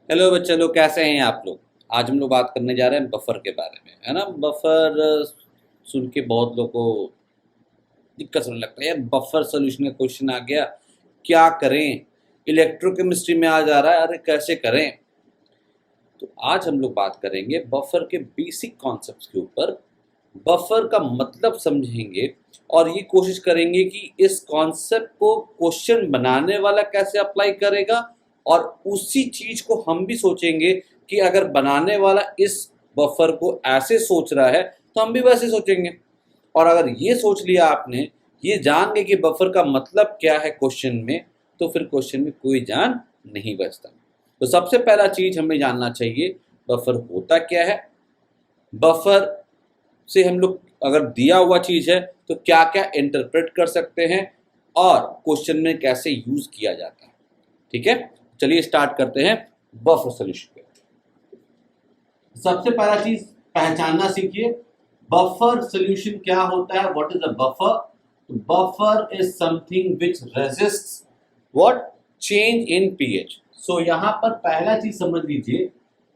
Hello बच्चे लोग, कैसे हैं आप लोग। आज हम लोग बात करने जा रहे हैं बफर के बारे में, है ना। बफर सुन के बहुत लोगों को दिक्कत होने लगता है, यार बफर सोल्यूशन का क्वेश्चन आ गया, क्या करें। इलेक्ट्रोकेमिस्ट्री में आ जा रहा है, अरे कैसे करें। तो आज हम लोग बात करेंगे बफर के बेसिक कॉन्सेप्ट्स के ऊपर। बफर का मतलब समझेंगे और ये कोशिश करेंगे कि इस कॉन्सेप्ट को क्वेश्चन बनाने वाला कैसे अप्लाई करेगा, और उसी चीज को हम भी सोचेंगे कि अगर बनाने वाला इस बफर को ऐसे सोच रहा है तो हम भी वैसे सोचेंगे। और अगर ये सोच लिया आपने, ये जान गए कि बफर का मतलब क्या है क्वेश्चन में, तो फिर क्वेश्चन में कोई जान नहीं बचता। तो सबसे पहला चीज हमें जानना चाहिए, बफर होता क्या है। बफर से हम लोग अगर दिया हुआ चीज है तो क्या क्या इंटरप्रेट कर सकते हैं और क्वेश्चन में कैसे यूज किया जाता है। ठीक है, चलिए स्टार्ट करते हैं बफर सोल्यूशन पे। सबसे पहला चीज पहचानना सीखिए, बफर सोल्यूशन क्या होता है। What is a buffer? Buffer is something which resists what change in pH. सो यहां पर पहला चीज समझ लीजिए,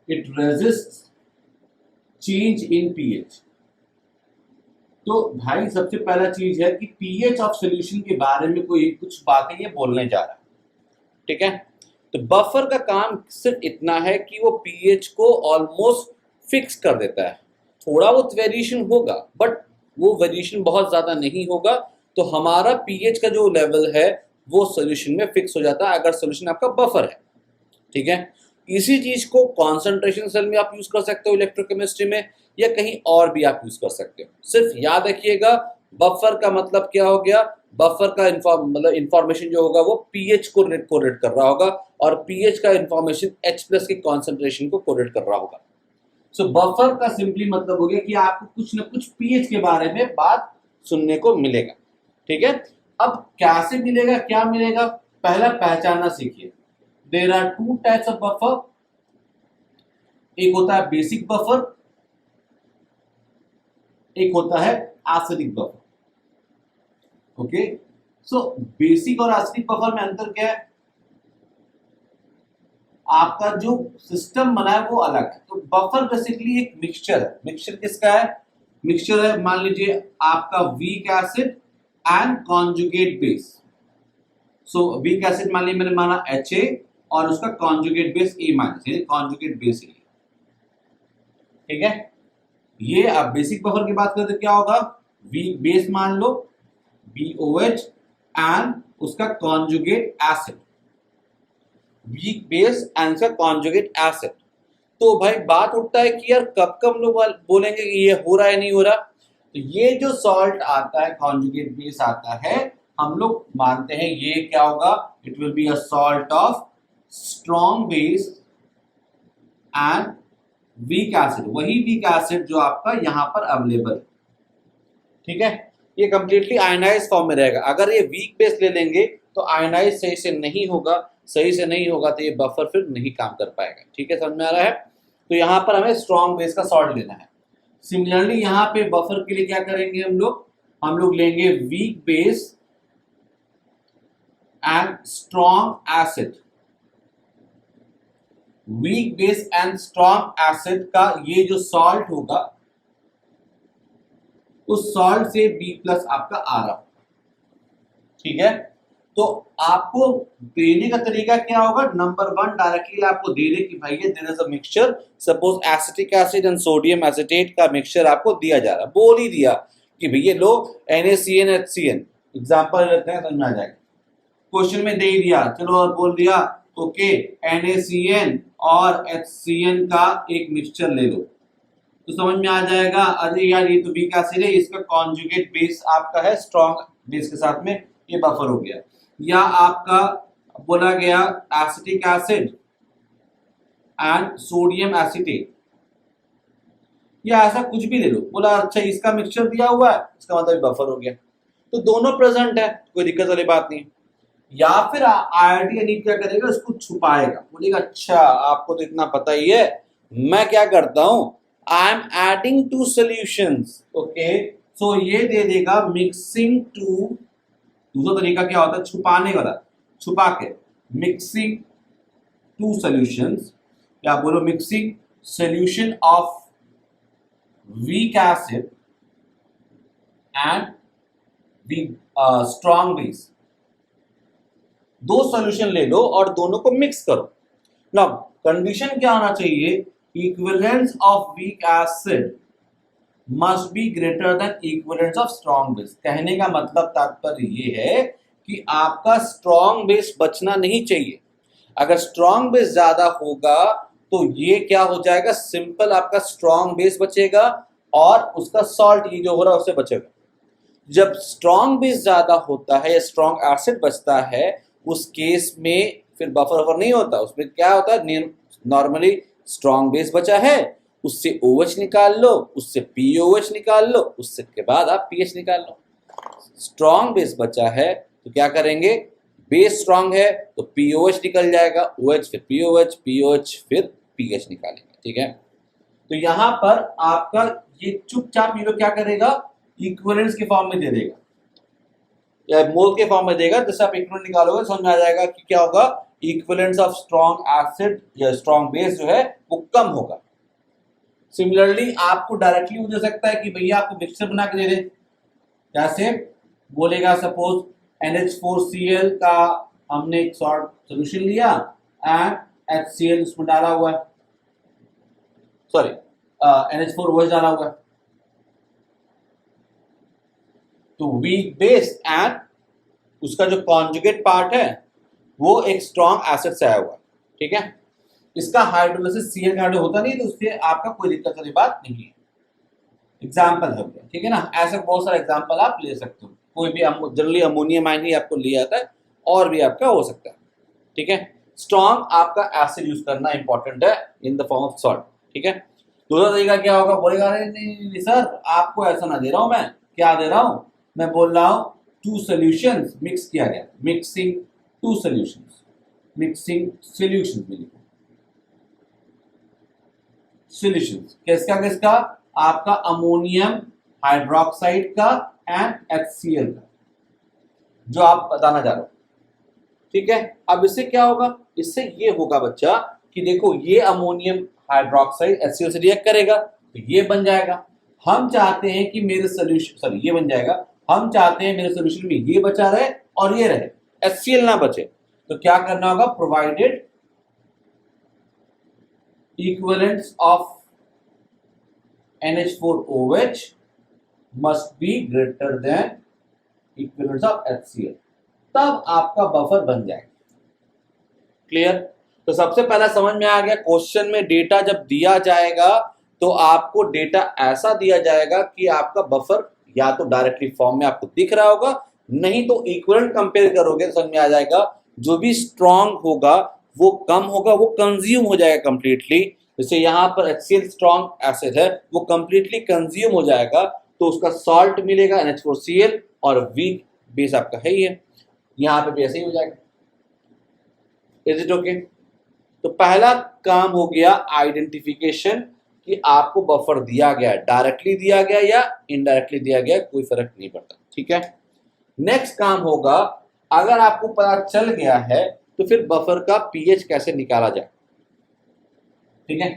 it resists change in pH. तो भाई सबसे पहला चीज है कि पीएच ऑफ सॉल्यूशन के बारे में कोई कुछ बातें ये बोलने जा रहा है। ठीक है, तो बफर का काम सिर्फ इतना है कि वो पीएच को ऑलमोस्ट फिक्स कर देता है। थोड़ा बहुत वेरिएशन होगा, बट वो वेरिएशन बहुत ज्यादा नहीं होगा। तो हमारा पीएच का जो लेवल है वो सॉल्यूशन में फिक्स हो जाता है अगर सॉल्यूशन आपका बफर है। ठीक है, इसी चीज को कॉन्सेंट्रेशन सेल में आप यूज कर सकते हो इलेक्ट्रोकेमिस्ट्री में, या कहीं और भी आप यूज कर सकते हो। सिर्फ याद रखिएगा, बफर का मतलब क्या हो गया। बफर का मतलब इंफॉर्मेशन जो होगा वो पीएच को कोरेट कर रहा होगा, और पीएच का इंफॉर्मेशन H प्लस के कॉन्सेंट्रेशन को कोरेट कर रहा होगा। सो बफर का सिंपली मतलब हो गया कि आपको कुछ ना कुछ पीएच के बारे में बात सुनने को मिलेगा। ठीक है, अब कैसे मिलेगा, क्या मिलेगा, पहला पहचानना सीखिए। There are two types of buffer. एक होता है बेसिक बफर, एक होता है acidic buffer. Okay, so basic और एसिडिक बफर में अंतर क्या है? आपका जो सिस्टम बना है वो अलग है। तो बफर बेसिकली एक मिक्सचर है। मिक्सचर किसका है? मिक्सचर है, मान लीजिए आपका week acid and conjugate base. So weak acid मान लीजिए मैंने माना HA और उसका conjugate base A minus, conjugate base A। ठीक है, ये अब बेसिक बफर की बात करते क्या होगा, वीक बेस मान लो BOH एंड उसका conjugate acid, weak base and उसका कॉन्जुगेट एसिड। तो भाई बात उठता है कि यार कब कब लोग बोलेंगे कि ये हो रहा है नहीं हो रहा। तो ये जो सॉल्ट आता है, कॉन्जुगेट बेस आता है, हम लोग मानते हैं ये क्या होगा, it will be a salt of strong base and weak acid. वही वीक एसिड जो आपका यहां पर अवेलेबल है। ठीक है, ये कंप्लीटली आयनाइज फॉर्म में रहेगा। अगर ये वीक बेस ले लेंगे तो आयनाइज सही से नहीं होगा, सही से नहीं होगा तो ये बफर फिर नहीं काम कर पाएगा। ठीक है, समझ में आ रहा है। तो यहाँ पर हमें स्ट्रॉन्ग बेस का सॉल्ट लेना है। सिमिलरली यहाँ पे बफर के लिए क्या करेंगे हम लोग लेंगे weak base and strong acid. Weak base and strong acid का ये जो सॉल्ट होगा, उस सॉल्ट से B प्लस आपका आ रहा। ठीक है, तो आपको देने का तरीका क्या होगा, नंबर 1 डायरेक्टली आपको दे दे कि भाई there is a mixture, suppose acetic acid and sodium acetate का मिक्सचर आपको दिया जा रहा, बोल ही दिया कि भैया लो NaCN HCN, एग्जांपल लेते हैं समझ में आ जाएगा। क्वेश्चन में दे ही दिया, चलो और बोल दिया ओके NaCN और HCN का एक मिक्सचर ले लो, तो समझ में आ जाएगा अरे यार ये तो वीक एसिड है, इसका कॉन्जुगेट बेस आपका है स्ट्रॉन्ग बेस के साथ में, ये बफर हो गया। या आपका बोला गया acetic acid and sodium acetate, या ऐसा कुछ भी ले लो, बोला अच्छा इसका मिक्सचर दिया हुआ है, इसका मतलब बफर हो गया। तो दोनों प्रेजेंट है, कोई दिक्कत वाली बात नहीं। या फिर IIT नीट क्या करेगा, इसको छुपाएगा, बोलेगा अच्छा आपको तो इतना पता ही है, मैं क्या करता हूं, I am adding two solutions. Okay, so ये दे देगा मिक्सिंग टू। दूसरा तरीका क्या होता है छुपाने वाला, छुपा के मिक्सिंग टू सॉल्यूशंस। क्या बोलो, mixing solution of weak acid and weak strong base. दो सॉल्यूशन ले लो और दोनों को मिक्स करो। नाउ कंडीशन क्या होना चाहिए, equivalence of weak acid must be greater than equivalence of strong base. कहने का मतलब तात्पर्य ये है कि आपका स्ट्रॉन्ग बेस बचना नहीं चाहिए। अगर स्ट्रॉन्ग बेस ज्यादा होगा तो ये क्या हो जाएगा, सिंपल आपका स्ट्रॉन्ग बेस बचेगा और उसका सॉल्ट ये जो हो रहा है उससे बचेगा। जब स्ट्रॉन्ग बेस ज्यादा होता है या स्ट्रॉन्ग एसिड बचता है, उस केस में फिर बफर वफर नहीं होता। उसमें क्या होता है, नॉर्मली स्ट्रॉन्ग बेस बचा है, उससे OH निकाल लो, उससे POH निकाल लो, उससे के बाद आप pH निकाल लो। स्ट्रॉन्ग बेस बचा है तो क्या करेंगे, बेस स्ट्रॉन्ग है तो POH निकल जाएगा, OH फिर POH, POH फिर pH निकालेंगे। ठीक है, तो यहां पर आपका ये चुपचाप ये लोग क्या करेगा, इक्विवेलेंस के फॉर्म में दे देगा या मोल के फॉर्म में देगा। जैसे आप इक्विवेलेंट निकालोगे समझ में आ जाएगा कि क्या होगा, इक्विवेलेंस ऑफ स्ट्रॉन्ग एसिड या स्ट्रॉन्ग बेस जो है वो कम होगा। सिमिलरली आपको डायरेक्टली दे सकता है कि भैया आपको मिक्सचर बना के दे दे। कैसे बोलेगा, सपोज NH4Cl का हमने एक सॉल्ट सोल्यूशन लिया एंड HCl उसमें डाला हुआ है, सॉरी NH4OH डाला हुआ है, तो वीक बेस एंड उसका जो कॉन्जुगेट पार्ट है वो एक स्ट्रॉन्ग एसिड से आया हुआ है। ठीक है, इसका हाइड्रोलिसिस Cl का हाइड्रो होता नहीं तो उससे आपका कोई दिक्कत वाली बात नहीं है। एग्जाम्पल हो गया, ठीक है ना, ऐसे बहुत सारे एग्जाम्पल आप ले सकते हो। कोई भी जनरली अमोनियम आयन ही आपको लिया जाता है और भी आपका हो सकता है। ठीक है, स्ट्रॉन्ग आपका एसिड यूज करना इंपॉर्टेंट है in the form of salt. ठीक है, दूसरा तरीका क्या होगा, बोलेगा अरे नहीं सर आपको ऐसा ना दे रहा हूं, मैं क्या दे रहा हूं, मैं बोल रहा हूं टू सॉल्यूशंस मिक्स किया गया, mixing two solutions, mixing solutions में लिखो सॉल्यूशंस किसका किसका, आपका अमोनियम हाइड्रोक्साइड का एंड HCl का, जो आप बताना चाह रहे हो। ठीक है, अब इससे क्या होगा, इससे ये होगा बच्चा कि देखो ये अमोनियम हाइड्रोक्साइड HCl से रिएक्ट करेगा तो ये बन जाएगा। हम चाहते हैं कि मेरे सोल्यूशन, सॉरी ये बन जाएगा, हम चाहते हैं मेरे सोल्यूशन में ये बचा रहे और ये रहे, HCl ना बचे। तो क्या करना होगा, provided equivalence of NH4OH must be greater than equivalence of HCl, तब आपका बफर बन जाएगा। क्लियर, तो सबसे पहला समझ में आ गया, क्वेश्चन में डेटा जब दिया जाएगा तो आपको डेटा ऐसा दिया जाएगा कि आपका बफर या तो डायरेक्टली फॉर्म में आपको दिख रहा होगा, नहीं तो इक्विवेलेंट कंपेयर करोगे तो समझ में आ जाएगा जो भी स्ट्रॉन्ग होगा वो कम होगा, वो कंज्यूम हो जाएगा कंप्लीटली। जैसे यहाँ पर HCl स्ट्रॉन्ग एसिड है, वो कंप्लीटली कंज्यूम हो जाएगा तो उसका सॉल्ट मिलेगा NH4Cl और वीक बेस आपका है ही है, यहाँ पे भी ऐसे ही हो जाएगा। Is it okay? तो पहला काम हो गया आइडेंटिफिकेशन कि आपको बफर दिया गया, डायरेक्टली दिया गया या इनडायरेक्टली दिया गया, कोई फर्क नहीं पड़ता। ठीक है, नेक्स्ट काम होगा, अगर आपको पता चल गया है तो फिर बफर का pH कैसे निकाला जाए। ठीक है,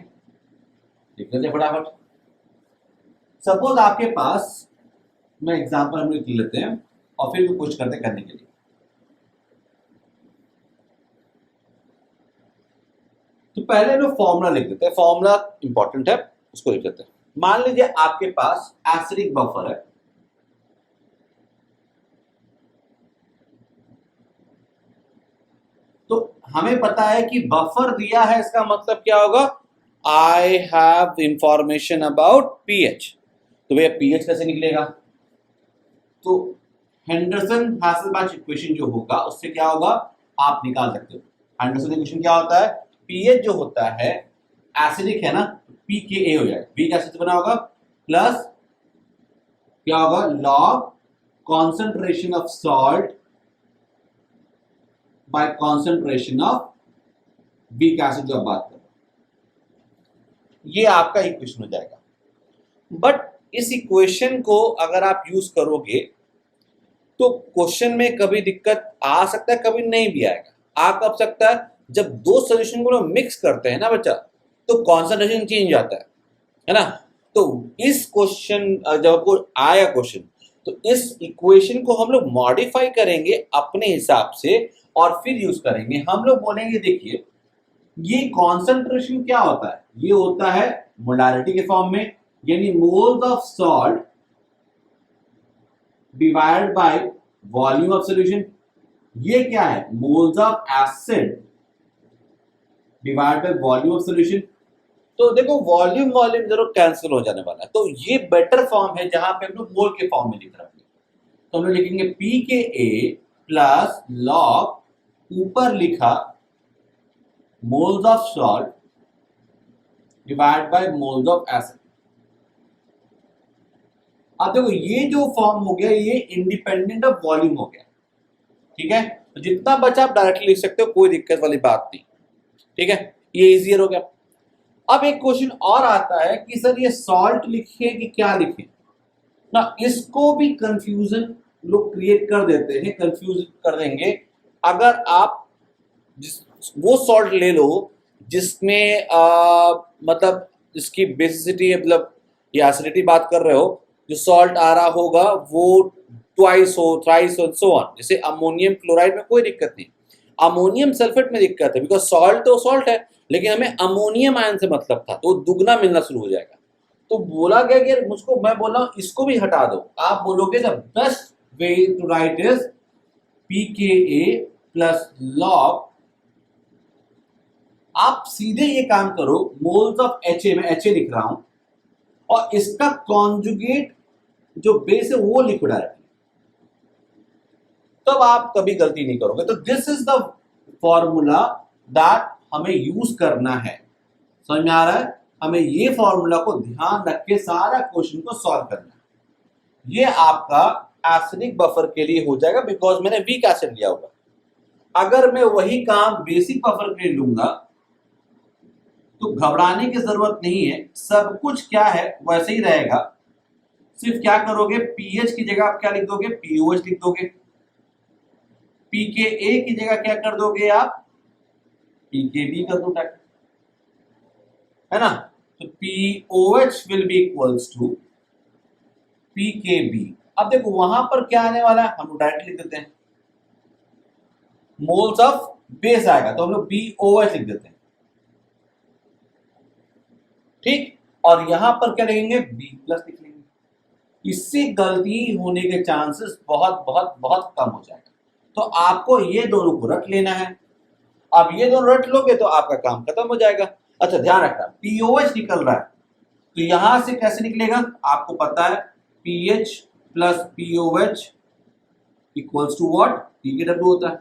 लिख लेते फटाफट। सपोज आपके पास, मैं एग्जांपल हम लिख लेते हैं और फिर भी कुछ करते करने के लिए। तो पहले लोग फॉर्मूला लिख देते हैं, फॉर्मूला इंपॉर्टेंट है उसको लिख देते हैं। मान लीजिए आपके पास एसिडिक बफर है, तो हमें पता है कि बफर दिया है, इसका मतलब क्या होगा, I have information about pH। तो भैया pH कैसे निकलेगा, तो हेंडरसन हैसेलबैच इक्वेशन जो होगा उससे क्या होगा आप निकाल सकते हो। हेंडरसन इक्वेशन क्या होता है, pH जो होता है एसिडिक है ना, pKa हो जाएगा, वीक एसिड बना होगा, प्लस क्या होगा, log concentration of salt bye concentration of weak acid जो आप बात कर रहे हो, ये आपका इक्वेशन हो जाएगा। बट इस इक्वेशन को अगर आप यूज करोगे तो क्वेश्चन में कभी दिक्कत आ सकता है, कभी नहीं भी आएगा। आ कब सकता है, जब दो सॉल्यूशन को मिक्स करते हैं ना बच्चा, तो कॉन्सेंट्रेशन चेंज आता है ना। तो इस क्वेश्चन जब आपको आया क्वेश्चन, तो इस इक्वेशन को हम लोग मॉडिफाई करेंगे अपने हिसाब से और फिर यूज करेंगे। हम लोग बोलेंगे देखिए ये कॉन्सेंट्रेशन क्या होता है, ये होता है मोलारिटी के फॉर्म में, यानी moles of salt divided by volume of solution. ये क्या है, moles of acid divided by volume of solution. तो देखो वॉल्यूम वॉल्यूम जरूर कैंसिल हो जाने वाला है, तो ये बेटर फॉर्म है जहां पे हम लोग मोल के फॉर्म में लिख रहे हैं। तो हम लोग लिखेंगे पी के ए प्लस लॉग ऊपर लिखा moles of salt divide by moles of acid. अब देखो ये जो फॉर्म हो गया ये इंडिपेंडेंट ऑफ वॉल्यूम हो गया, ठीक है। तो जितना बचा आप डायरेक्टली लिख सकते हो, कोई दिक्कत वाली बात नहीं, ठीक है, ये इजियर हो गया। अब एक क्वेश्चन और आता है कि सर ये सॉल्ट लिखे कि क्या लिखे ना, इसको भी कंफ्यूजन लोग क्रिएट कर देते हैं, कंफ्यूज कर देंगे। अगर आप वो सॉल्ट ले लो जिसमें मतलब जिसकी बेसिसिटी मतलब या एसिडिटी बात कर रहे हो, जो सॉल्ट आ रहा होगा वो ट्वाइस हो, थ्राइस हो, सो ऑन। जैसे अमोनियम क्लोराइड में कोई दिक्कत नहीं, अमोनियम सल्फेट में दिक्कत है, बिकॉज सॉल्ट तो सॉल्ट है, लेकिन हमें अमोनियम आयन से मतलब था, तो दुगना मिलना शुरू हो जाएगा। तो बोला गया कि मुझको, मैं बोल रहा हूं इसको भी हटा दो, आप बोलोगे the best way to write is pKa plus log, आप सीधे ये काम करो मोल्स ऑफ HA, में HA लिख रहा हूं, और इसका कॉन्जुगेट जो बेस है वो लिखो डायरेक्टली, तब आप कभी गलती नहीं करोगे। तो this is the formula that हमें यूज करना है, समझ में आ रहा है। हमें ये फॉर्मूला को ध्यान रख के सारा क्वेश्चन को सॉल्व करना है। ये आपका एसिडिक बफर के लिए हो जाएगा, बिकॉज मैंने वीक एसिड लिया होगा। अगर मैं वही काम बेसिक बफर के लिए लूंगा तो घबराने की जरूरत नहीं है, सब कुछ क्या है वैसे ही रहेगा। सिर्फ क्या करोगे, पीएच की जगह आप क्या लिख दोगे, पीओएच लिख दोगे। पीकेए की जगह क्या कर दोगे आप, पीकेबी कर दो, है ना। तो pOH will be equals to pKb. अब देखो वहां पर क्या आने वाला है, हम डायरेक्ट लिख देते हैं, मोल्स ऑफ बेस आएगा तो हम लोग बीओएच लिख देते हैं, ठीक। और यहां पर क्या लिखेंगे, बी प्लस लिख लेंगे। इससे गलती होने के चांसेस बहुत बहुत बहुत कम हो जाएगा। तो आपको ये दोनों को रट लेना है। अब ये दोनों रट लोगे तो आपका काम खत्म हो जाएगा। अच्छा ध्यान रखना, पीओएच निकल रहा है तो यहां से कैसे निकलेगा, आपको पता है pH plus pOH equals to what, पीकेडब्ल्यू होता है।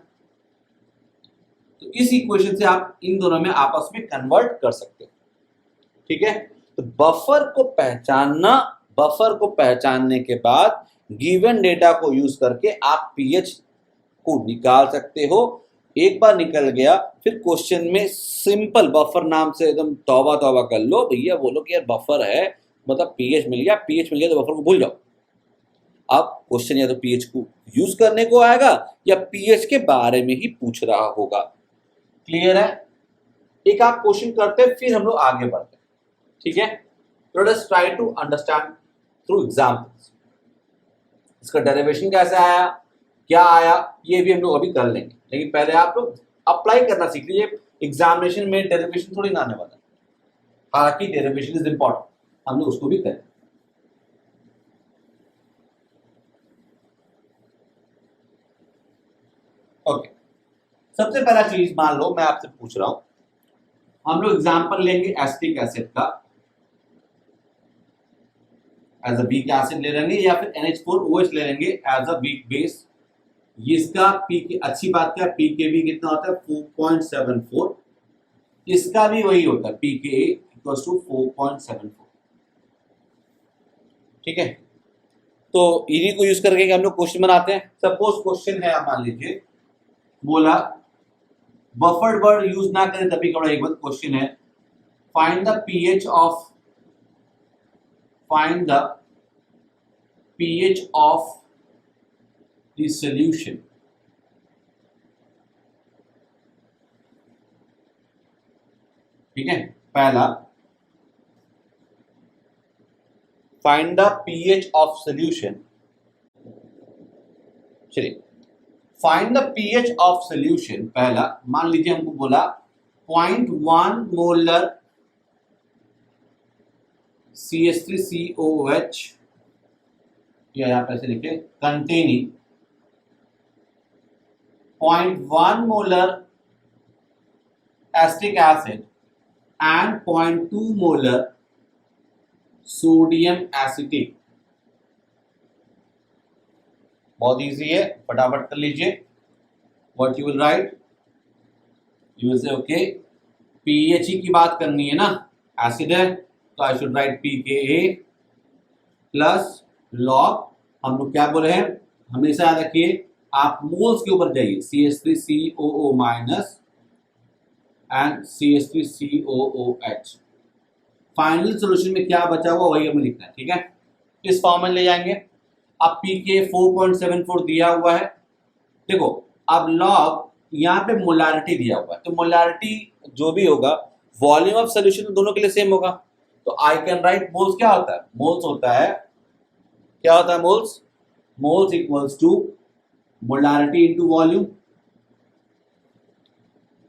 तो इस इक्वेशन से आप इन दोनों में आपस में कन्वर्ट कर सकते हो, ठीक है। तो बफर को पहचानना, बफर को पहचानने के बाद गिवन डेटा को यूज करके आप पीएच को निकाल सकते हो। एक बार निकल गया फिर क्वेश्चन में सिंपल बफर नाम से एकदम तौबा तौबा कर लो भैया, बोलो कि यार बफर है मतलब पीएच मिल गया, पीएच मिल गया तो बफर को भूल जाओ। अब क्वेश्चन या तो पीएच को यूज करने को आएगा या पीएच के बारे में ही पूछ रहा होगा। क्लियर है। एक आप क्वेश्चन करते हैं फिर हम लोग आगे बढ़ते हैं, ठीक है। Let us try to understand through examples. इसका डेरिवेशन कैसे आया, क्या आया, ये भी हम लोग अभी कर लेंगे, लेकिन पहले आप लोग अप्लाई करना सीख लीजिए। एग्जामिनेशन में डेरिवेशन थोड़ी ना आने वाला, हालांकि डेरिवेशन इज इंपॉर्टेंट, हम लोग उसको भी करें। ओके, सबसे पहला चीज मान लो मैं आपसे पूछ रहा हूं, हम लोग एग्जांपल लेंगे एसिटिक एसिड का, एज अ वीक एसिड ले लेंगे, या फिर NH4OH ले लेंगे एज अ वीक बेस। इसका पी की अच्छी बात क्या, पीकेबी कितना होता है 4.74, इसका भी वही होता है pKa इक्वल्स टू 4.74, ठीक है। तो इन्हीं को यूज करके हम लोग क्वेश्चन बनाते हैं। सपोज क्वेश्चन है, आप मान लीजिए बोला बफर्ड वर्ड यूज ना करें तभी कबड़ा, एक बात क्वेश्चन है, find the pH of, find the pH of the solution, ठीक है। पहला, find the pH of solution. चलिए, find the pH of solution. पहला, मान लीजिए हमको बोला 0.1 मोलर CH3COOH, या यहां पर ऐसे लिखे, containing 0.1 molar acetic acid and 0.2 molar sodium acetate. बहुत इजी है, फटाफट कर लीजिए। What you will write, you will say okay, pH की बात करनी है ना, एसिड है तो I should write pKa plus log, हम लोग क्या बोले हैं, हमेशा याद रखिए आप मोल्स के ऊपर जाइए, CH3COO minus and CH3COOH। Final solution में क्या बचा हुआ वही हमें लिखना है, ठीक है। इस फॉर्म में ले जाएंगे। अब pK 4.74 दिया हुआ है। देखो अब लॉग, यहाँ पे मोलारिटी दिया हुआ है, तो मोलारिटी जो भी होगा वॉल्यूम ऑफ सोल्यूशन दोनों के लिए सेम होगा, तो आई कैन राइट मोल्स। क्या होता है मोल्स, होता है क्या होता है moles, moles equals to molarity into volume,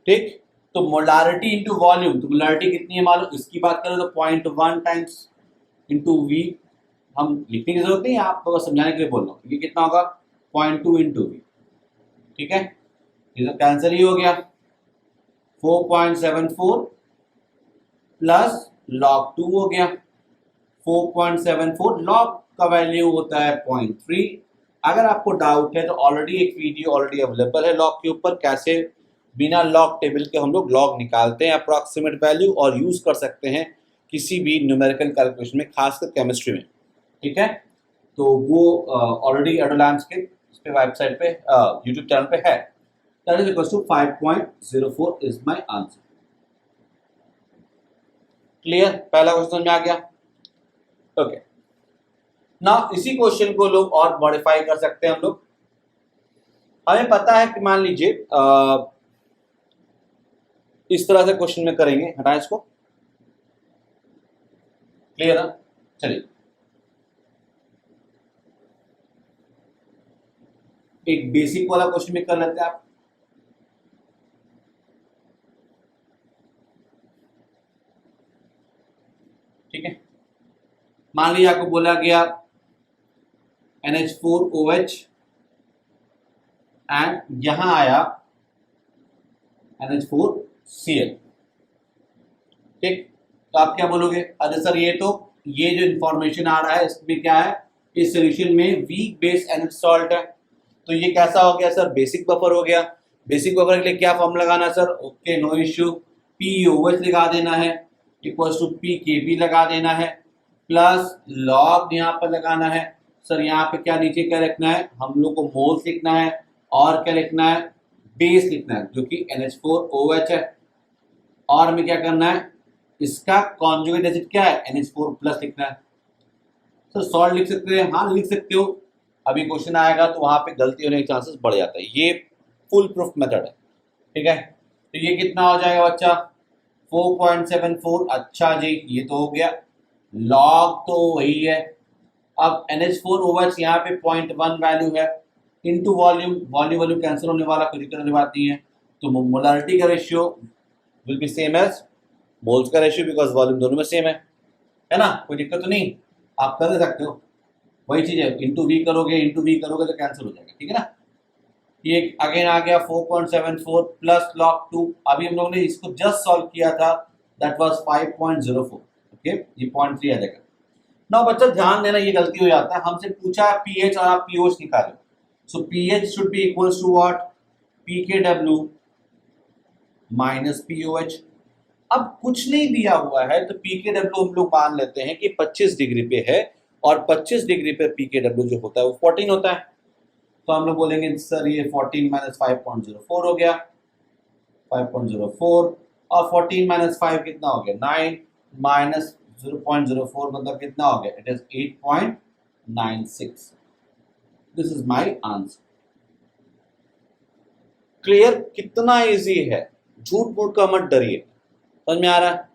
ठीक। तो मोलारिटी इनटू वॉल्यूम, तो मोलारिटी कितनी है मालूम, इसकी बात करें तो 0.1 टाइम्स इनटू V, हम लिखने की जरूरत नहीं है, आपको बस समझाने के लिए बोल रहा हूँ। ये कितना होगा 0.2 इंटू V, ठीक है। ये तो कैंसिल ही हो गया, 4.74 प्लस log 2 हो गया, 4.74 log का वैल्यू होता है 0.3। अगर आपको डाउट है तो ऑलरेडी एक वीडियो ऑलरेडी अवेलेबल है लॉग के ऊपर, कैसे बिना लॉग टेबल के हम लोग लॉग निकालते हैं अप्रॉक्सीमेट वैल्यू और यूज कर सकते हैं किसी भी न्यूमेरिकल कैलकुलेशन में, खासकर केमिस्ट्री में, ठीक है। तो वो ऑलरेडी एडोलैम्स के इस पे वेबसाइट पे यूट्यूब चैनल पे है। That is equal to 5.04 is my answer. Clear, पहला क्वेश्चन समझ में आ गया, ओके। ना इसी क्वेश्चन को लोग और मॉडिफाई कर सकते हैं हम लोग। हमें पता है कि मान लीजिए इस तरह से क्वेश्चन में करेंगे, हटाएं इसको, क्लियर है। चलिए एक बेसिक वाला क्वेश्चन में कर लेते हैं आप। ठीक है, मान लीजिए आपको बोला गया NH4OH एंड यहां आया NH4Cl, ठीक। तो आप क्या बोलोगे, अरे सर ये जो इंफॉर्मेशन आ रहा है इसमें क्या है, इस सोल्यूशन में वीक बेस NH सॉल्ट है, तो ये कैसा हो गया सर, बेसिक बफर हो गया। बेसिक बफर के लिए क्या फॉर्म लगाना sir, okay no issue, POH लगा देना है इक्वल्स टू PKB लगा देना है प्लस लॉग यहाँ पर लगाना है। सर यहाँ पे क्या नीचे क्या लिखना है, हम लोग को मोल्स लिखना है और क्या लिखना है, बेस लिखना है जो कि NH4OH है, और हमें क्या करना है, इसका कॉन्जुगेट एसिड क्या है NH4 प्लस लिखना है। सर सॉल्ट लिख सकते हैं, हाँ लिख सकते हो, अभी क्वेश्चन आएगा तो वहां पे गलती होने के चांसेस बढ़ जाता है, ये फुल प्रूफ मेथड है, ठीक है। तो ये कितना हो जाएगा बच्चा 4.74, अच्छा जी ये तो हो गया, लॉग तो वही है। अब NH4OH यहाँ पे 0.1 वैल्यू है इनटू वॉल्यूम, वॉल्यूम कैंसिल होने वाला, कोई दिक्कत वाली बात नहीं है, तो मोलारिटी का ratio will be same as moles का रेशियो बिकॉज वॉल्यूम दोनों में सेम है ना, कोई दिक्कत तो नहीं, आप कर सकते हो। वही चीज है, इंटू वी करोगे तो कैंसिल हो जाएगा, ठीक है ना। ये अगेन आ गया 4.74 प्लस log 2, अभी हम लोगों ने इसको जस्ट सॉल्व किया था, दैट वाज 5.04, ओके ये 0.3 आ जाएगा। ना बच्चा ध्यान देना, ये गलती हो जाता है, हमसे पूछा पीएच और आप पीओएच निकालो, सो pH should be equals to what, pKw minus pOH. अब कुछ नहीं दिया हुआ है तो pKw हम लोग मान लेते हैं कि 25 डिग्री पे है, और 25 डिग्री पे pKw जो होता है वो 14 होता है, तो हम लोग बोलेंगे सर ये 14 माइनस 5.04 हो गया, 5.04, और 14 माइनस 5 कितना हो गया 9, माइनस 0.04 मतलब कितना हो गया, it is 8.96। This is my answer. Clear, कितना इजी है, झूठ मूठ का मत डरिए, समझ में आ रहा है।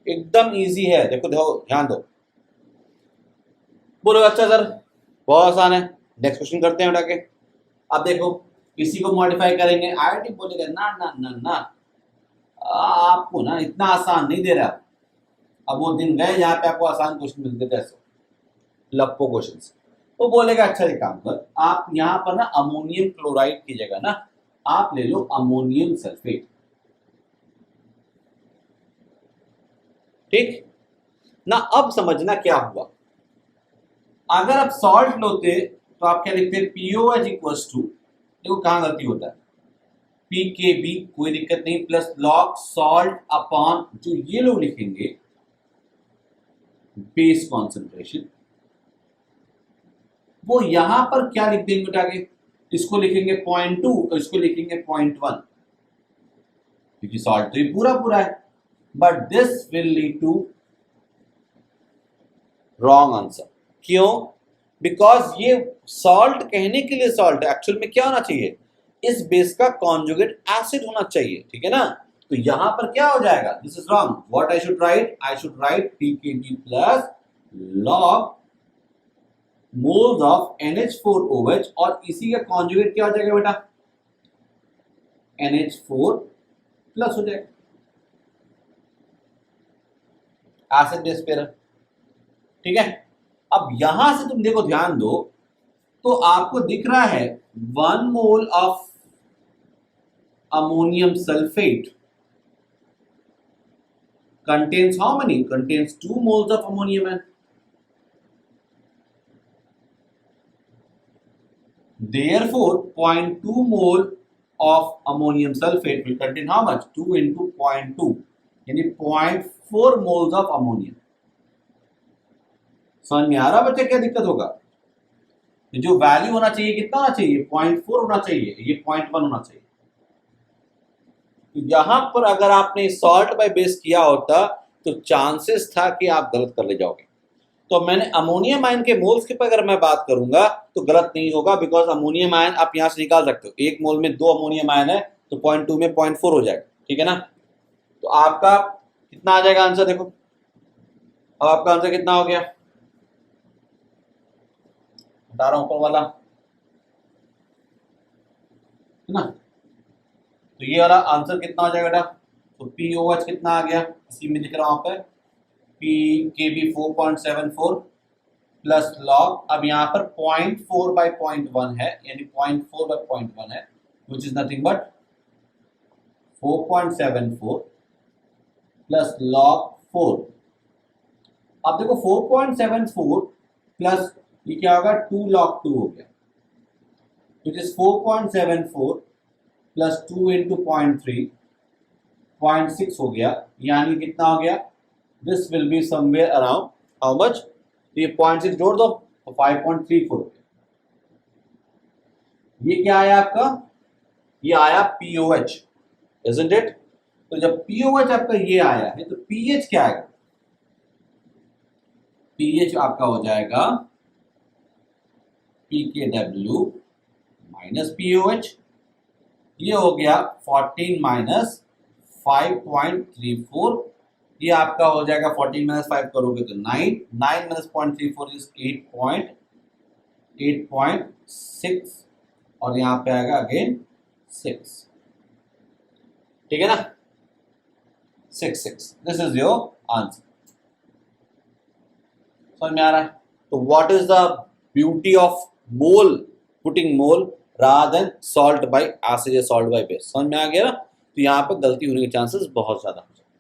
एकदम इजी है, देखो देखो ध्यान दो। बोलो अच्छा सर बहुत आसान है, नेक्स्ट क्वेश्चन करते हैं उठा के। अब देखो इसी को मॉडिफाई करेंगे, आईआईटी बोलेगा ना ना ना ना, आपको ना इतना आसान नहीं दे रहा। अब वो दिन गए जहाँ पे आपको आसान क्वेश्चन मिलते थे ऐसे लप्पो क्वेश्चन। वो बोलेगा अच्छा एक काम कर, आप यहाँ पर ना अमोनियम क्लोराइड की जगह ना आप ले लो अमोनियम सल्फेट। ठीक ना, अब समझना क्या हुआ। अगर आप सॉल्ट लोते तो आप क्या लिखते हैं, पीओएच इक्वल्स टू, देखो कहां गलती होता है, पी के बी कोई दिक्कत नहीं, प्लस लॉग सॉल्ट अपॉन जो ये लोग लिखेंगे बेस कॉन्सेंट्रेशन, वो यहां पर क्या लिख देंगे बेटा के, इसको लिखेंगे 0.2 और इसको लिखेंगे 0.1, क्योंकि सॉल्ट तो ये पूरा पूरा है। But this will lead to wrong answer. क्यों? बिकॉज ये सॉल्ट कहने के लिए सॉल्ट है, एक्चुअल में क्या होना चाहिए, इस बेस का कॉन्जुगेट एसिड होना चाहिए, ठीक है ना। तो यहां पर क्या हो जाएगा, this is wrong. What I should write, I should write pKb plus log moles of NH4OH, और इसी का कॉन्जुगेट क्या हो जाएगा बेटा, NH4 प्लस हो जाएगा, एसिड बेस पेयर, ठीक है। अब यहां से तुम देखो ध्यान दो, तो आपको दिख रहा है 1 mole of ammonium sulfate contains how many, contains 2 moles of ammonium ion. Therefore 0.2 mole of ammonium sulfate will contain how much, 2 into 0.2 यानी 0.4 moles of ammonium। समझ में आ रहा बच्चा क्या दिक्कत होगा, जो वैल्यू होना चाहिए कितना होना चाहिए, 0.4 होना चाहिए, ये 0.1 होना चाहिए। यहां पर अगर आपने सॉल्ट बाय बेस किया होता तो चांसेस था कि आप गलत कर ले जाओगे। तो मैंने अमोनियम आयन के मोल्स के पर अगर मैं बात करूंगा तो गलत नहीं होगा, बिकॉज अमोनियम आयन आप यहां से निकाल सकते हो, एक मोल में 2 अमोनियम आयन है तो 0.2 में 0.4 हो जाएगा, ठीक है ना। तो आपका कितना आ जाएगा आंसर, देखो अब आपका आंसर कितना हो गया, बता रहा हूं ऊपर वाला, है ना। तो ये वाला आंसर कितना हो जाएगा बेटा, तो पीओएच कितना आ गया, इसी में लिख रहा हूं पे, पी के बी 4.74 प्लस लॉग, अब यहाँ पर 0.4/0.1 है, यानी 0.4/0.1 है, which is nothing but 4.74 plus log 4। अब देखो 4.74 प्लस ये क्या होगा, 2 log 2 हो गया, विच इज 4.74 प्लस 2 इंटू 0.3 0.6 हो गया, यानी कितना हो गया, this will be somewhere around how much, ये 0.6 जोड़ दो तो 5.34। ये क्या आया आपका, ये आया पीओएच, इजंट इट। तो जब पीओएच आपका ये आया है तो पीएच क्या आएगा, पीएच आपका हो जाएगा पीकेडब्ल्यू माइनस पीओएच, ये हो गया 14 माइनस 5.34, ये आपका हो जाएगा 14 माइनस 5 करोगे तो 9, 9 माइनस 0.34 इज 8.6, और यहाँ पे आएगा अगेन 6, ठीक है ना, 6 दिस इज योर आंसर। समझ में आ रहा है। तो what is the beauty of mole, putting mole rather than salt bye acid या सॉल्ट बाय बेस, समझ में आ गया ना। तो यहाँ पर गलती होने के चांसेस बहुत ज्यादा हो जाते,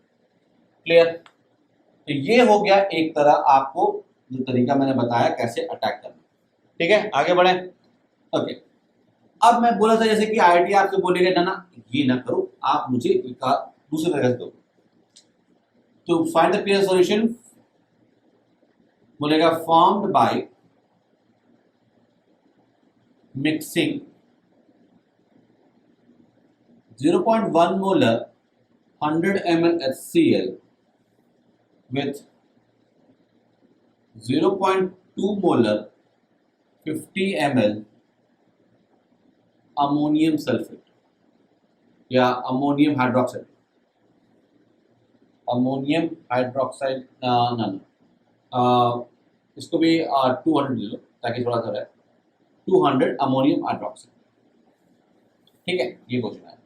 क्लियर। तो ये हो गया एक तरह आपको जो तरीका मैंने बताया कैसे अटैक करना, ठीक है। आगे बढ़े, ओके। अब मैं बोला था जैसे कि आईआईटी आपसे बोलेगा ना ना ये ना करो, आप मुझे दूसरी तरह से दो, तो फाइंड द क्लियर सॉल्यूशन, बोलेगा formed by mixing 0.1 molar 100 ml HCl with 0.2 molar 50 ml ammonium sulphate या अमोनियम हाइड्रोक्साइड। अमोनियम हाइड्रोक्साइड ना इसको भी 200 ले लो ताकि थोड़ा सा रहे। 200 अमोनियम हाइड्रोक्साइड, ठीक है, ये क्वेश्चन है।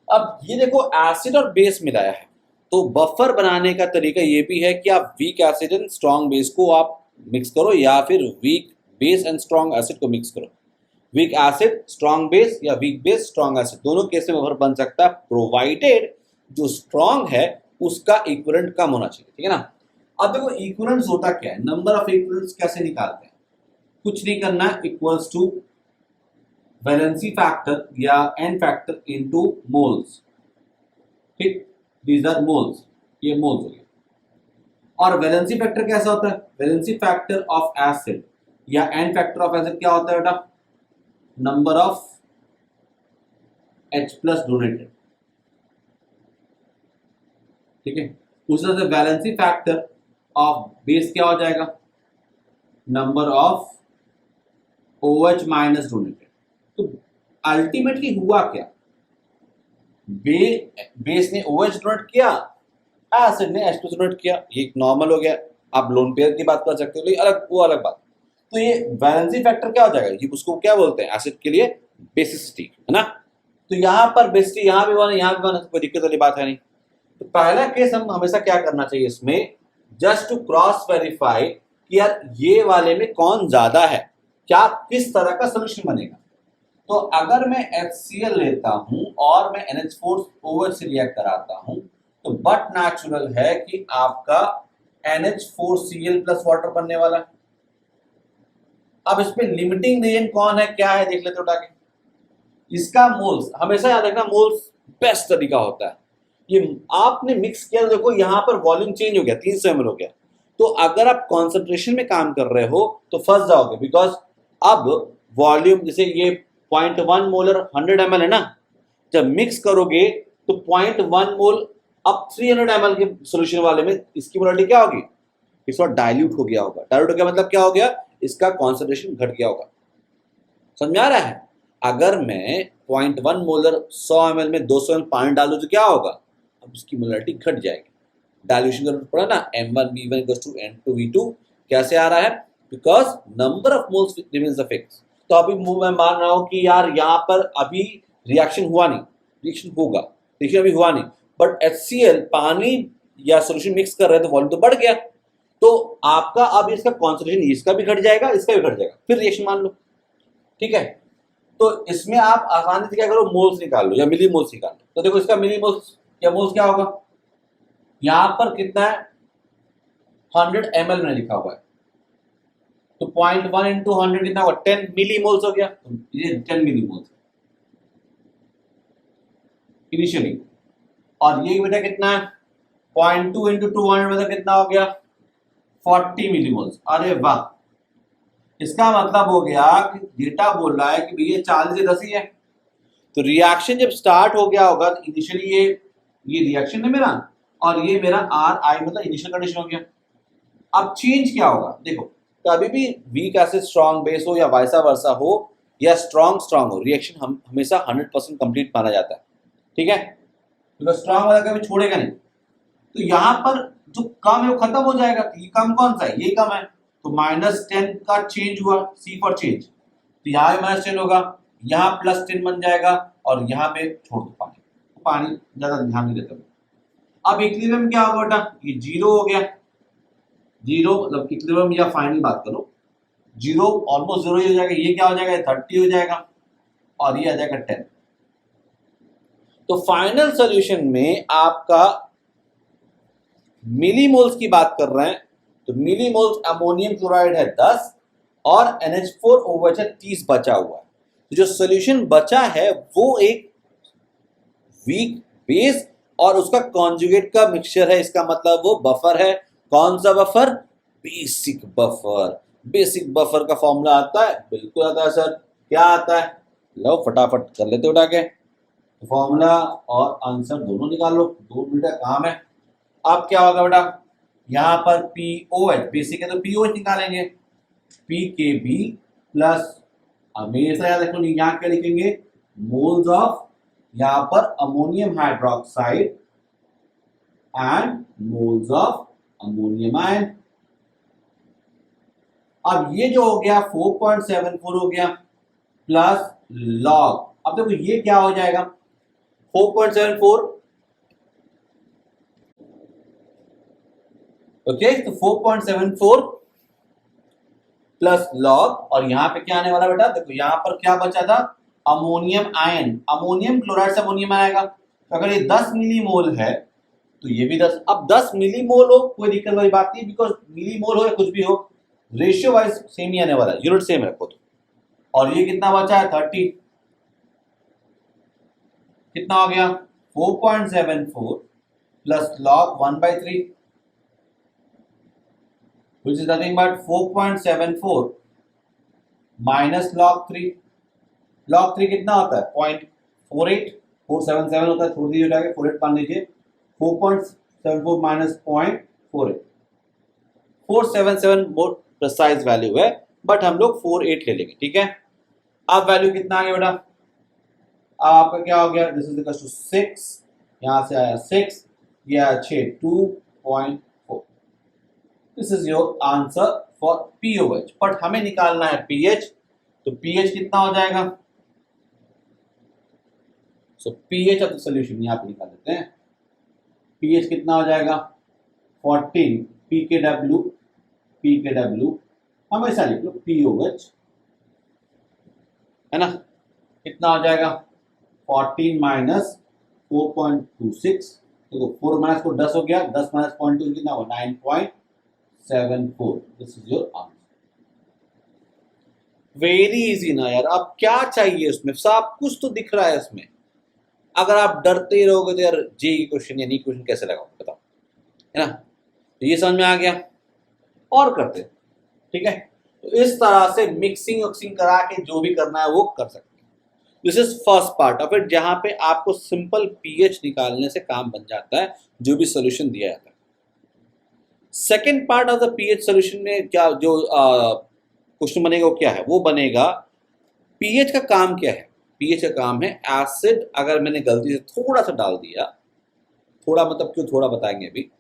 अब ये देखो एसिड और बेस मिलाया है, तो बफर बनाने का तरीका ये भी है कि आप week acid and strong base को आप मिक्स करो, या फिर weak base and strong acid को मिक्स करो। वीक एसिड स्ट्रॉन्ग बेस या वीक बेस स्ट्रॉन्ग एसिड, दोनों केस में बफर बन सकता है, प्रोवाइडेड जो स्ट्रॉन्ग है उसका इक्विवेलेंट कम होना चाहिए, ठीक है ना। अब देखो इक्विवेलेंस होता क्या है, नंबर ऑफ इक्विवेलेंट्स कैसे निकालते हैं, कुछ नहीं करना है, इक्वल्स टू वैलेंसी फैक्टर या एन फैक्टर इनटू मोल्स, ठीक, दीज आर मोल्स, ये मोल्स हो गए। और वैलेंसी फैक्टर कैसा होता है, वैलेंसी फैक्टर ऑफ एसिड या एन फैक्टर ऑफ एसिड क्या होता है बेटा, number of H plus donated, ठीक है। उस तरह से वैलेंसी फैक्टर ऑफ बेस क्या हो जाएगा, number of OH minus donated. तो अल्टीमेटली हुआ क्या, बेस ने OH डोनेट किया, एसिड ने H डोनेट किया, ये नॉर्मल हो गया। आप लोन पेयर की बात कर सकते हो, लेकिन अलग वो अलग बात। तो ये वैलेंसी फैक्टर क्या हो जाएगा, ये उसको क्या बोलते हैं एसिड के लिए, बेसिसिटी, है ना। तो यहाँ पर बेसिसिटी यहाँ भी वन है, यहाँ भी वन है, तो कोई दिक्कत वाली बात है नहीं। तो पहला केस हम हमेशा क्या करना चाहिए इसमें, जस्ट टू क्रॉस वेरीफाई कि यार ये वाले में कौन ज्यादा है, क्या किस तरह का सोल्यूशन बनेगा। तो अगर मैं HCl लेता हूं और मैं NH4OH से रिएक्ट कराता हूं, तो बट नेचुरल है कि आपका NH4Cl प्लस वाटर बनने वाला है। अब इसमें लिमिटिंग रिएजेंट कौन है, क्या है, देख लेते उठा के। इसका मोल्स हमेशा याद रखना, मोल्स बेस्ट तरीका होता है। ये आपने मिक्स किया, देखो यहाँ पर वॉल्यूम चेंज हो गया, 300 ml हो गया। तो अगर आप कॉन्सेंट्रेशन में काम कर रहे हो तो फंस जाओगे, बिकॉज अब वॉल्यूम जैसे ये 0.1 मोलर 100 ml है ना, जब मिक्स करोगे तो 0.1 मोल अब 300 ml के सोल्यूशन वाले में इसकी मोलारिटी क्या होगी, इस बार डाइल्यूट हो गया होगा। डाइल्यूट हो गया मतलब क्या हो गया, इसका कॉन्सेंट्रेशन घट गया होगा। समझ आ रहा है। अगर मैं 0.1 मोलर 100 ml में 200 ml पानी डालूं तो क्या होगा, अब उसकी मोलारिटी घट जाएगी। डाइल्यूशन का रूल पड़ा ना, M1V1 N2V2 कैसे आ रहा है, because number of moles remains fix. तो अभी मैं मान रहा हूं कि यार यहाँ पर अभी रिएक्शन हुआ नहीं, रिएक्शन होगा, रिएक्शन अभी हुआ नहीं, बट HCl पानी या सोल्यूशन मिक्स कर रहे हैं तो वॉल्यूम तो बढ़ गया, तो आपका अब इसका कॉन्सेंट्रेशन इसका भी घट जाएगा, इसका भी घट जाएगा, फिर रिएक्शन मान लो, ठीक है। तो इसमें आप आसानी से क्या करो, मोल्स निकाल लो या मिली मोल्स निकाल लो। तो देखो इसका मिली मोल्स या मोल्स क्या होगा, यहां पर कितना है 100 ml में लिखा हुआ है, तो 0.1 इंटू 100 कितना होगा, 10 मिली मोल्स हो गया। तो ये 10 मिली मोल्स इनिशियली, और ये बेटा कितना है 0.2 इंटू 200 मतलब कितना हो गया 40 मिली मोल्स। अरे वाह, इसका मतलब हो गया कि डेटा बोल रहा है कि भैया 40 से 10 ही है। तो रिएक्शन जब स्टार्ट हो गया होगा तो इनिशियली ये रिएक्शन है मेरा, और ये मेरा RI मतलब इनिशियल कंडीशन हो गया। अब चेंज क्या होगा, देखो कभी भी वीक एसिड स्ट्रॉन्ग बेस हो या वाइसा वर्सा हो या स्ट्रॉन्ग हो, रिएक्शन हम हमेशा 100% कंप्लीट माना जाता है, ठीक है, तो स्ट्रॉन्ग वाला कभी छोड़ेगा नहीं। तो यहाँ पर जो कम है वो खत्म हो जाएगा, तो ये कम कौन सा है, ये कम है, तो -10 का चेंज हुआ, C फॉर चेंज, तो यहाँ भी -10 होगा, यहाँ +10 बन जाएगा, और यहाँ पे छोड़ दो पानी, तो पानी ज्यादा ध्यान नहीं देता। अब इक्विलिब्रियम क्या होगा बेटा, ये 0 हो गया, 0 मतलब इक्विलिब्रियम या फाइनल बात करो, 0 ऑलमोस्ट 0 ही हो जाएगा, ये क्या हो जाएगा 30 हो जाएगा, और ये आ जाएगा 10। तो फाइनल सोल्यूशन में आपका मिलीमोल्स की बात कर रहे हैं, तो मिलीमोल्स अमोनियम क्लोराइड है 10 और NH4OH है 30 बचा हुआ है। तो जो सोल्यूशन बचा है वो एक वीक बेस और उसका कॉन्जुगेट का मिक्सचर है, इसका मतलब वो बफर है। कौन सा buffer, basic buffer. Basic buffer का फॉर्मूला आता है, बिल्कुल आता है सर, क्या आता है, लो फटाफट कर लेते उठा के, फॉर्मूला और आंसर दोनों निकाल लो, 2 मिनट का काम है। अब क्या होगा बेटा, यहाँ पर POH बेसिक है तो POH निकालेंगे, PKB प्लस, हमेशा याद रखो यहाँ क्या लिखेंगे, मोल्स ऑफ, यहाँ पर ammonium hydroxide and moles of ammonium ion। अब ये जो हो गया 4.74 हो गया प्लस लॉग, अब देखो ये क्या हो जाएगा 4.74, ओके, तो 4.74 प्लस लॉग, और यहां पे क्या आने वाला बेटा, देखो यहां पर क्या बचा था अमोनियम आयन, अमोनियम क्लोराइड से अमोनियम आएगा, तो अगर ये 10 मिलीमोल है तो ये भी 10, अब 10 मिलीमोल हो कोई दिक्कत वाली बात नहीं, बिकॉज मिलीमोल हो या कुछ भी हो रेशियो वाइज सेम ही आने वाला है, यूनिट सेम रखो तो। और ये कितना बचा है 30, कितना हो गया 4.74 plus log 1/3 which is nothing but 4.74 minus log 3, log 3 कितना होता है 0.48, 477 होता है, छोड़ दीजिए जाके 48 मान लीजिए, 4.74 माइनस 0.48, 477 मोर प्रिसाइज वैल्यू है, बट हम लोग 48 ले लेंगे, ठीक है। अब वैल्यू कितना आ गया बेटा, आपका क्या हो गया, दिस इज इक्वल टू 6, यहां से आया 6, ये आया 6, 2.4। This is your answer for pOH, but हमें निकालना है पीएच, तो पीएच कितना हो जाएगा, सो पीएच ऑफ द सॉल्यूशन यहां पे निकाल देते हैं, पीएच कितना हो जाएगा 14 पीकेडब्ल्यू हमेशा लिख लो पीओएच, है ना, कितना हो जाएगा 14 माइनस 4.26, देखो 4 माइनस को 10 हो गया, 10 माइनस 0.2 कितना हुआ 9.74, this is your answer. Very easy ना यार, अब क्या चाहिए उसमें, सब कुछ तो दिख रहा है इसमें, अगर आप डरते ही रहोगे तो यार जे क्वेश्चन या नी क्वेश्चन कैसे लगाओ बताओ, है ना, तो ये समझ में आ गया, और करते ठीक है, तो इस तरह से मिक्सिंग वक्सिंग करा के जो भी करना है वो कर सकते हैं। This is first part of it, जहां पे आपको सिंपल पीएच निकालने से काम बन जाता है, जो भी सोल्यूशन दिया जाता है। Second part of the pH solution में क्या जो क्वेश्चन बनेगा वो क्या है, वो बनेगा पीएच का काम क्या है, पीएच का काम है एसिड, अगर मैंने गलती से थोड़ा सा डाल दिया, थोड़ा मतलब क्यों थोड़ा बताएंगे अभी,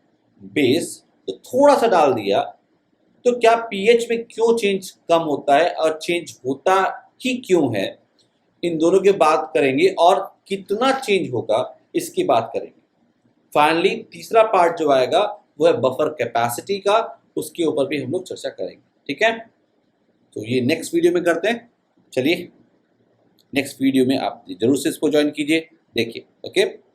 बेस तो थोड़ा सा डाल दिया तो क्या पीएच में क्यों चेंज कम होता है और चेंज होता ही क्यों है, इन दोनों की बात करेंगे, और कितना चेंज होगा इसकी बात करेंगे। फाइनली तीसरा पार्ट जो आएगा वो है बफर कैपेसिटी का, उसके ऊपर भी हम लोग चर्चा करेंगे, ठीक है। तो ये नेक्स्ट वीडियो में करते हैं, चलिए नेक्स्ट वीडियो में आप जरूर से इसको ज्वाइन कीजिए, देखिए, ओके।